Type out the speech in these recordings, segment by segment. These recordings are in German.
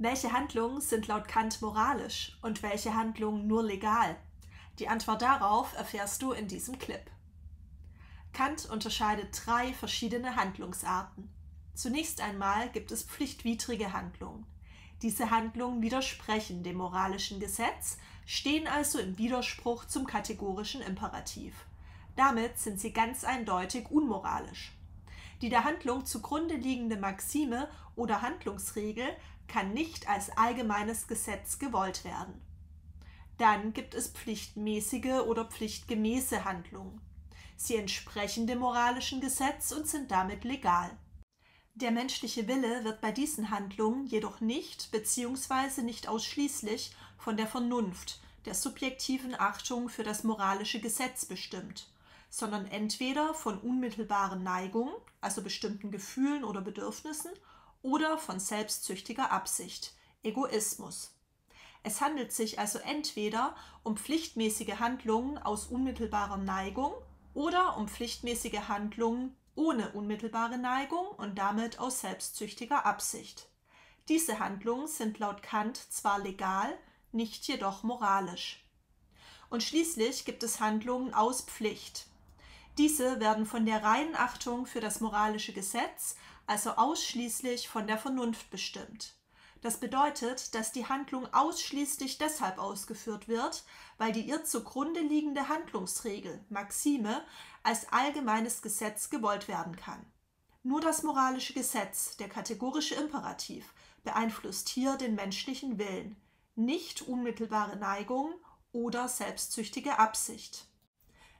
Welche Handlungen sind laut Kant moralisch und welche Handlungen nur legal? Die Antwort darauf erfährst du in diesem Clip. Kant unterscheidet 3 verschiedene Handlungsarten. Zunächst einmal gibt es pflichtwidrige Handlungen. Diese Handlungen widersprechen dem moralischen Gesetz, stehen also im Widerspruch zum kategorischen Imperativ. Damit sind sie ganz eindeutig unmoralisch. Die der Handlung zugrunde liegende Maxime oder Handlungsregel kann nicht als allgemeines Gesetz gewollt werden. Dann gibt es pflichtmäßige oder pflichtgemäße Handlungen. Sie entsprechen dem moralischen Gesetz und sind damit legal. Der menschliche Wille wird bei diesen Handlungen jedoch nicht bzw. nicht ausschließlich von der Vernunft, der subjektiven Achtung für das moralische Gesetz bestimmt, sondern entweder von unmittelbaren Neigungen, also bestimmten Gefühlen oder Bedürfnissen, oder von selbstsüchtiger Absicht, Egoismus. Es handelt sich also entweder um pflichtmäßige Handlungen aus unmittelbarer Neigung oder um pflichtmäßige Handlungen ohne unmittelbare Neigung und damit aus selbstsüchtiger Absicht. Diese Handlungen sind laut Kant zwar legal, nicht jedoch moralisch. Und schließlich gibt es Handlungen aus Pflicht. Diese werden von der reinen Achtung für das moralische Gesetz, also ausschließlich von der Vernunft bestimmt. Das bedeutet, dass die Handlung ausschließlich deshalb ausgeführt wird, weil die ihr zugrunde liegende Handlungsregel, Maxime, als allgemeines Gesetz gewollt werden kann. Nur das moralische Gesetz, der kategorische Imperativ, beeinflusst hier den menschlichen Willen, nicht unmittelbare Neigung oder selbstsüchtige Absicht.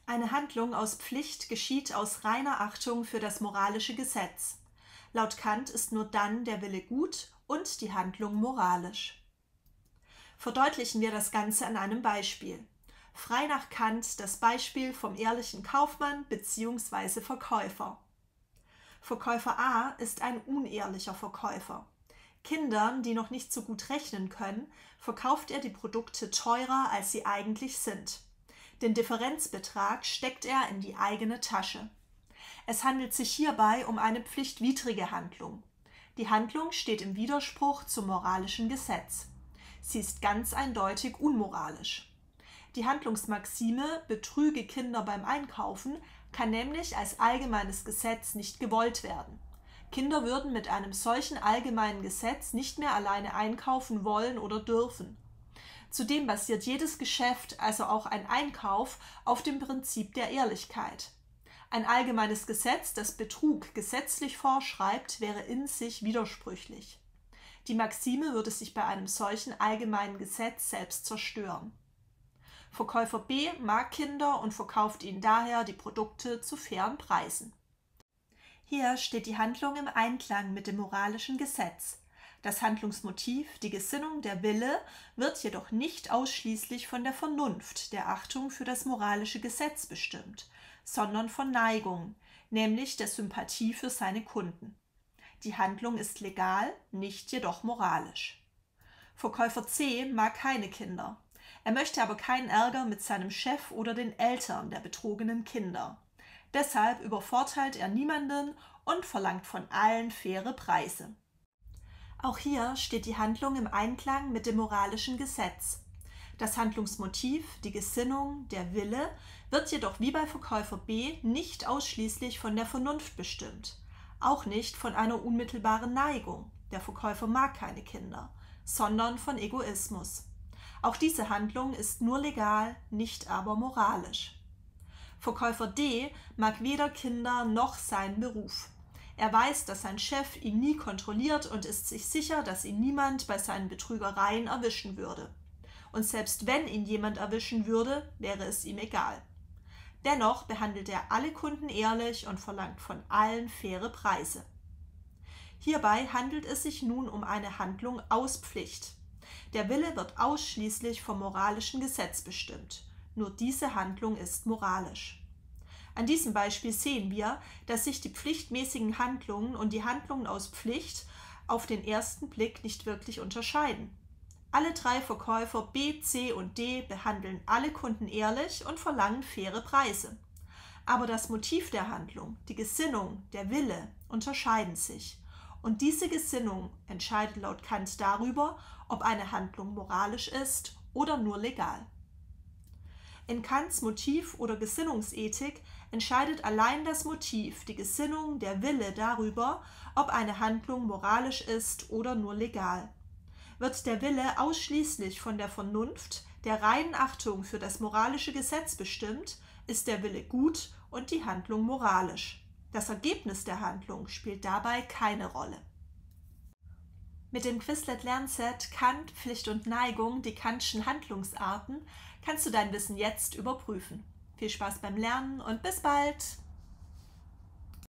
Eine Handlung aus Pflicht geschieht aus reiner Achtung für das moralische Gesetz. Laut Kant ist nur dann der Wille gut und die Handlung moralisch. Verdeutlichen wir das Ganze an einem Beispiel. Frei nach Kant das Beispiel vom ehrlichen Kaufmann bzw. Verkäufer. Verkäufer A ist ein unehrlicher Verkäufer. Kindern, die noch nicht so gut rechnen können, verkauft er die Produkte teurer, als sie eigentlich sind. Den Differenzbetrag steckt er in die eigene Tasche. Es handelt sich hierbei um eine pflichtwidrige Handlung. Die Handlung steht im Widerspruch zum moralischen Gesetz. Sie ist ganz eindeutig unmoralisch. Die Handlungsmaxime „Betrüge Kinder beim Einkaufen“ kann nämlich als allgemeines Gesetz nicht gewollt werden. Kinder würden mit einem solchen allgemeinen Gesetz nicht mehr alleine einkaufen wollen oder dürfen. Zudem basiert jedes Geschäft, also auch ein Einkauf, auf dem Prinzip der Ehrlichkeit. Ein allgemeines Gesetz, das Betrug gesetzlich vorschreibt, wäre in sich widersprüchlich. Die Maxime würde sich bei einem solchen allgemeinen Gesetz selbst zerstören. Verkäufer B mag Kinder und verkauft ihnen daher die Produkte zu fairen Preisen. Hier steht die Handlung im Einklang mit dem moralischen Gesetz. Das Handlungsmotiv, die Gesinnung, der Wille, wird jedoch nicht ausschließlich von der Vernunft, der Achtung für das moralische Gesetz bestimmt, sondern von Neigung, nämlich der Sympathie für seine Kunden. Die Handlung ist legal, nicht jedoch moralisch. Verkäufer C mag keine Kinder. Er möchte aber keinen Ärger mit seinem Chef oder den Eltern der betrogenen Kinder. Deshalb übervorteilt er niemanden und verlangt von allen faire Preise. Auch hier steht die Handlung im Einklang mit dem moralischen Gesetz. Das Handlungsmotiv, die Gesinnung, der Wille, wird jedoch wie bei Verkäufer B nicht ausschließlich von der Vernunft bestimmt, auch nicht von einer unmittelbaren Neigung, der Verkäufer mag keine Kinder, sondern von Egoismus. Auch diese Handlung ist nur legal, nicht aber moralisch. Verkäufer D mag weder Kinder noch seinen Beruf. Er weiß, dass sein Chef ihn nie kontrolliert und ist sich sicher, dass ihn niemand bei seinen Betrügereien erwischen würde. Und selbst wenn ihn jemand erwischen würde, wäre es ihm egal. Dennoch behandelt er alle Kunden ehrlich und verlangt von allen faire Preise. Hierbei handelt es sich nun um eine Handlung aus Pflicht. Der Wille wird ausschließlich vom moralischen Gesetz bestimmt. Nur diese Handlung ist moralisch. An diesem Beispiel sehen wir, dass sich die pflichtmäßigen Handlungen und die Handlungen aus Pflicht auf den ersten Blick nicht wirklich unterscheiden. Alle 3 Verkäufer B, C und D behandeln alle Kunden ehrlich und verlangen faire Preise. Aber das Motiv der Handlung, die Gesinnung, der Wille unterscheiden sich. Und diese Gesinnung entscheidet laut Kant darüber, ob eine Handlung moralisch ist oder nur legal. In Kants Motiv- oder Gesinnungsethik entscheidet allein das Motiv, die Gesinnung, der Wille darüber, ob eine Handlung moralisch ist oder nur legal. Wird der Wille ausschließlich von der Vernunft, der reinen Achtung für das moralische Gesetz bestimmt, ist der Wille gut und die Handlung moralisch. Das Ergebnis der Handlung spielt dabei keine Rolle. Mit dem Quizlet-Lernset Kant, Pflicht und Neigung, die Kantschen Handlungsarten, kannst du dein Wissen jetzt überprüfen. Viel Spaß beim Lernen und bis bald!